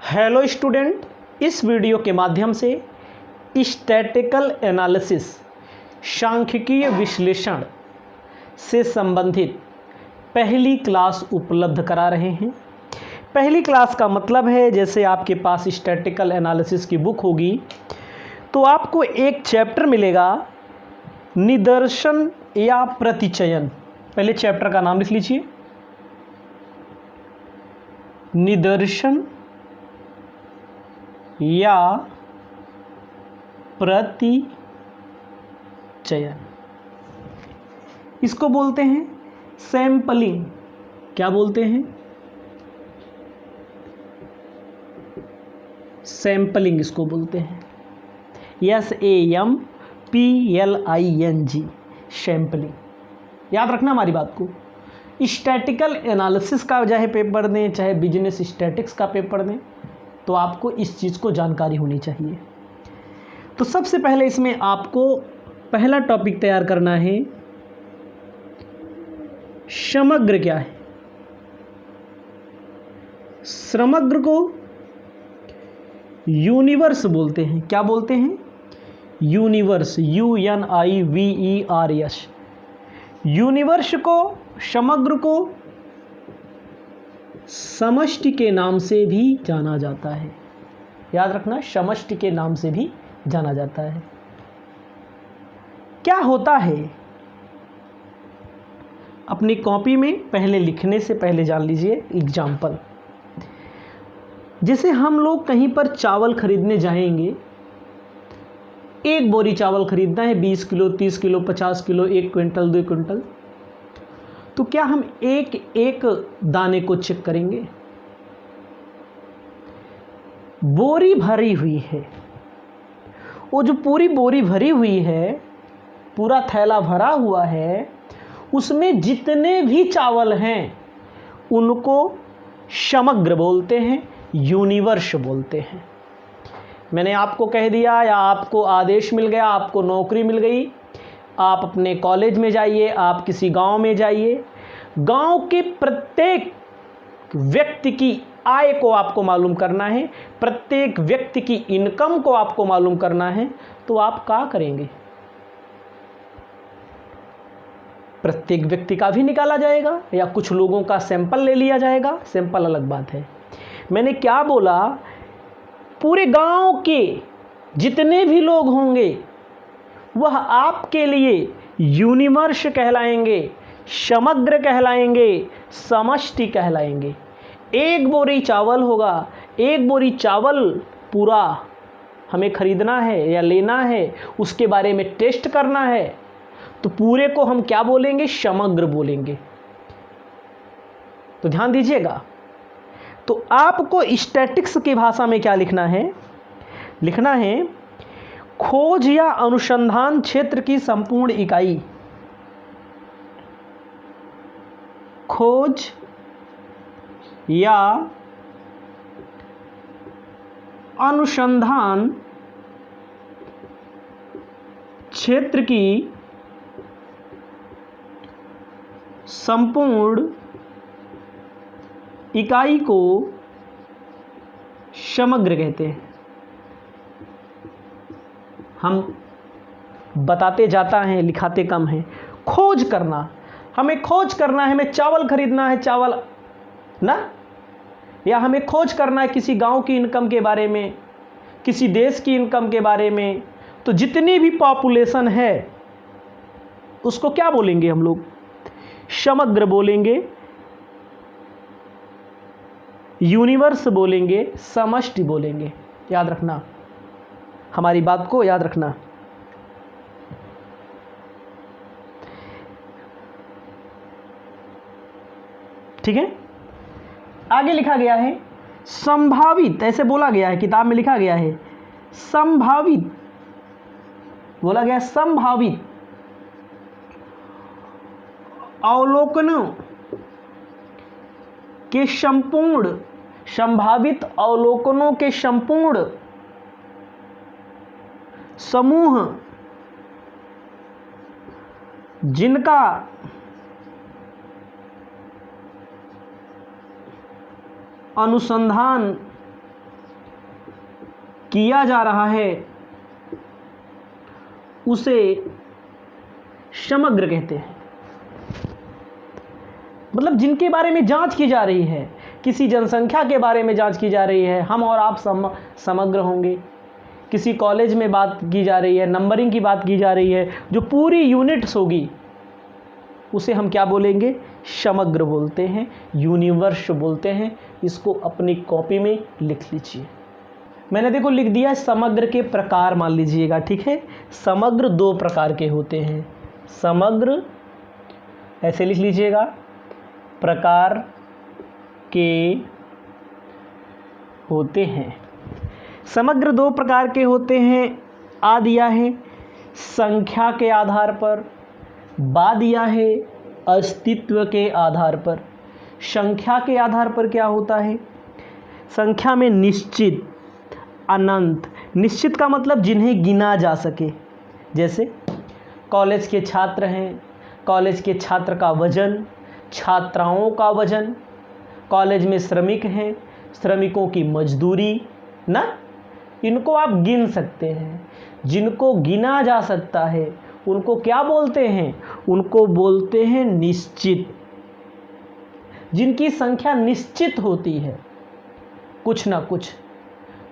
Hello student, इस video के माध्यम से स्टैटिकल एनालिसिस सांख्यिकीय विश्लेषण से संबंधित पहली क्लास उपलब्ध करा रहे हैं। पहली क्लास का मतलब है जैसे आपके पास स्टैटिकल एनालिसिस की बुक होगी तो आपको एक चैप्टर मिलेगा निदर्शन या प्रतिचयन। पहले चैप्टर का नाम लिख लीजिए, निदर्शन या प्रतिचयन। इसको बोलते हैं सैंपलिंग। क्या बोलते हैं? सैंपलिंग इसको बोलते हैं। SAMPLING, sampling. याद रखना हमारी बात को। स्टैटिकल एनालिसिस का चाहे पेपर दें, चाहे बिजनेस स्टैटिक्स का पेपर दें, तो आपको इस चीज़ को जानकारी होनी चाहिए। तो सबसे पहले इसमें आपको पहला टॉपिक तैयार करना है, समग्र क्या है। समग्र को यूनिवर्स बोलते हैं। क्या बोलते हैं? Universe, UNIVERS। यूनिवर्स को, समग्र को समष्टि के नाम से भी जाना जाता है। याद रखना, समष्टि के नाम से भी जाना जाता है। क्या होता है अपनी कॉपी में पहले लिखने से पहले जान लीजिए। एग्जाम्पल, जैसे हम लोग कहीं पर चावल खरीदने जाएंगे, एक बोरी चावल खरीदना है, 20 kilo, 30 kilo, 50 kilo, 1 quintal, 2 quintal, तो क्या हम एक एक दाने को चेक करेंगे? बोरी भरी हुई है, वो जो पूरी बोरी भरी हुई है, पूरा थैला भरा हुआ है, उसमें जितने भी चावल हैं उनको समग्र बोलते हैं, यूनिवर्स बोलते हैं। मैंने आपको कह दिया या आपको आदेश मिल गया, आपको नौकरी मिल गई, आप अपने कॉलेज में जाइए, आप किसी गांव में जाइए, गांव के प्रत्येक व्यक्ति की आय को आपको मालूम करना है, प्रत्येक व्यक्ति की इनकम को आपको मालूम करना है, तो आप क्या करेंगे? प्रत्येक व्यक्ति का भी निकाला जाएगा या कुछ लोगों का सैंपल ले लिया जाएगा, सैंपल अलग बात है। मैंने क्या बोला? पूरे गांव के जितने भी लोग होंगे वह आपके लिए यूनिवर्स कहलाएंगे, समग्र कहलाएंगे, समष्टि कहलाएंगे। एक बोरी चावल होगा, एक बोरी चावल पूरा हमें खरीदना है या लेना है, उसके बारे में टेस्ट करना है, तो पूरे को हम क्या बोलेंगे? समग्र बोलेंगे। तो ध्यान दीजिएगा। तो आपको स्टैटिक्स की भाषा में क्या लिखना है? लिखना है खोज या अनुसंधान क्षेत्र की संपूर्ण इकाई। खोज या अनुसंधान क्षेत्र की संपूर्ण इकाई को समग्र कहते हैं। हम बताते जाता है, लिखाते कम है। खोज करना, हमें खोज करना है, हमें चावल खरीदना है, चावल ना, या हमें खोज करना है किसी गांव की इनकम के बारे में, किसी देश की इनकम के बारे में, तो जितनी भी पॉपुलेशन है उसको क्या बोलेंगे हम लोग? समग्र बोलेंगे, यूनिवर्स बोलेंगे, समष्टि बोलेंगे। याद रखना, हमारी बात को याद रखना। ठीक है। आगे लिखा गया है संभावित, ऐसे बोला गया है, किताब में लिखा गया है संभावित, बोला गया संभावित अवलोकनों के संपूर्ण, संभावित अवलोकनों के संपूर्ण समूह जिनका अनुसंधान किया जा रहा है उसे समग्र कहते हैं। मतलब जिनके बारे में जांच की जा रही है, किसी जनसंख्या के बारे में जांच की जा रही है, हम और आप समग्र होंगे। किसी कॉलेज में बात की जा रही है, नंबरिंग की बात की जा रही है, जो पूरी यूनिट्स होगी उसे हम क्या बोलेंगे? समग्र बोलते हैं, यूनिवर्स बोलते हैं। इसको अपनी कॉपी में लिख लीजिए। मैंने देखो लिख दिया है समग्र के प्रकार, मान लीजिएगा, ठीक है। समग्र 2 प्रकार के होते हैं। समग्र ऐसे लिख लीजिएगा, प्रकार के होते हैं। समग्र 2 प्रकार के होते हैं। आ दिया है संख्या के आधार पर, बा दिया है अस्तित्व के आधार पर। संख्या के आधार पर क्या होता है? संख्या में निश्चित, अनंत। निश्चित का मतलब जिन्हें गिना जा सके। जैसे कॉलेज के छात्र हैं, कॉलेज के छात्र का वजन, छात्राओं का वजन। कॉलेज में श्रमिक हैं, श्रमिकों की मजदूरी ना, इनको आप गिन सकते हैं। जिनको गिना जा सकता है उनको क्या बोलते हैं? उनको बोलते हैं निश्चित। जिनकी संख्या निश्चित होती है कुछ ना कुछ,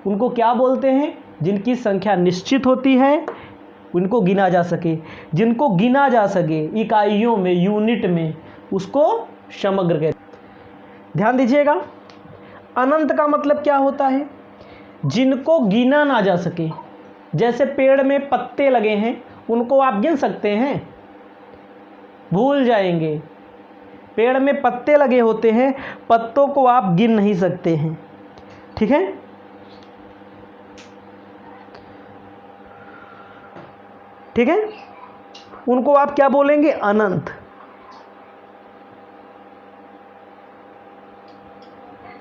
उनको क्या बोलते हैं? जिनकी संख्या निश्चित होती है, उनको गिना जा सके। जिनको गिना जा सके इकाइयों में, यूनिट में, उसको समग्र कहते हैं। ध्यान दीजिएगा, अनंत का मतलब क्या होता है? जिनको गिना ना जा सके। जैसे पेड़ में पत्ते लगे हैं, उनको आप गिन सकते हैं? भूल जाएंगे। पेड़ में पत्ते लगे होते हैं, पत्तों को आप गिन नहीं सकते हैं, ठीक है। ठीक है, उनको आप क्या बोलेंगे? अनंत।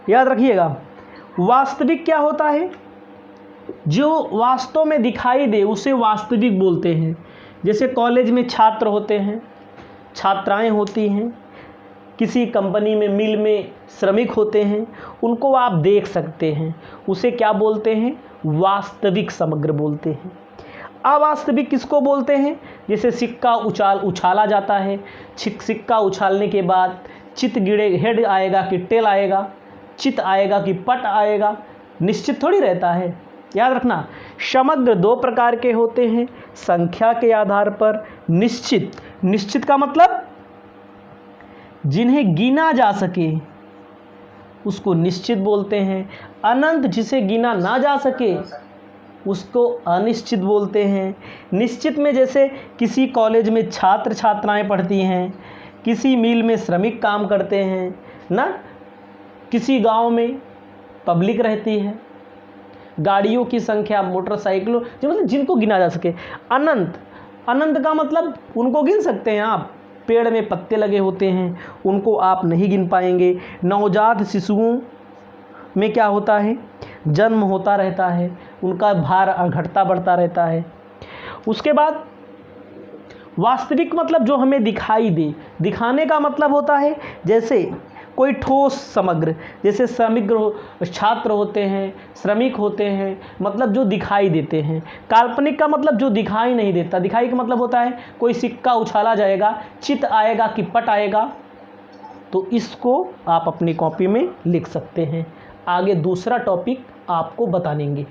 याद रखिएगा, वास्तविक क्या होता है? जो वास्तव में दिखाई दे उसे वास्तविक बोलते हैं। जैसे कॉलेज में छात्र होते हैं, छात्राएं होती हैं, किसी कंपनी में, मिल में श्रमिक होते हैं, उनको आप देख सकते हैं, उसे क्या बोलते हैं? वास्तविक समग्र बोलते हैं। अवास्तविक किसको बोलते हैं? जैसे सिक्का उछाला जाता है, सिक्का उछालने के बाद चित गिरे, हेड आएगा कि टेल आएगा, चित आएगा कि पट आएगा, निश्चित थोड़ी रहता है। याद रखना, समग्र 2 प्रकार के होते हैं। संख्या के आधार पर निश्चित। निश्चित का मतलब जिन्हें गिना जा सके उसको निश्चित बोलते हैं। अनंत, जिसे गिना ना जा सके उसको अनिश्चित बोलते हैं। निश्चित में जैसे किसी कॉलेज में छात्र छात्राएं पढ़ती हैं, किसी मिल में श्रमिक काम करते हैं ना, किसी गांव में पब्लिक रहती है, गाड़ियों की संख्या, मोटरसाइकिलों, जो मतलब जिनको गिना जा सके। अनंत, अनंत का मतलब उनको गिन सकते हैं आप। पेड़ में पत्ते लगे होते हैं, उनको आप नहीं गिन पाएंगे। नवजात शिशुओं में क्या होता है? जन्म होता रहता है, उनका भार घटता बढ़ता रहता है। उसके बाद वास्तविक मतलब जो हमें दिखाई दे। दिखाने का मतलब होता है जैसे कोई ठोस समग्र, जैसे श्रमिक छात्र होते हैं, श्रमिक होते हैं, मतलब जो दिखाई देते हैं। काल्पनिक का मतलब जो दिखाई नहीं देता। दिखाई का मतलब होता है कोई सिक्का उछाला जाएगा, चित आएगा कि पट आएगा। तो इसको आप अपनी कॉपी में लिख सकते हैं। आगे दूसरा टॉपिक आपको बता देंगे।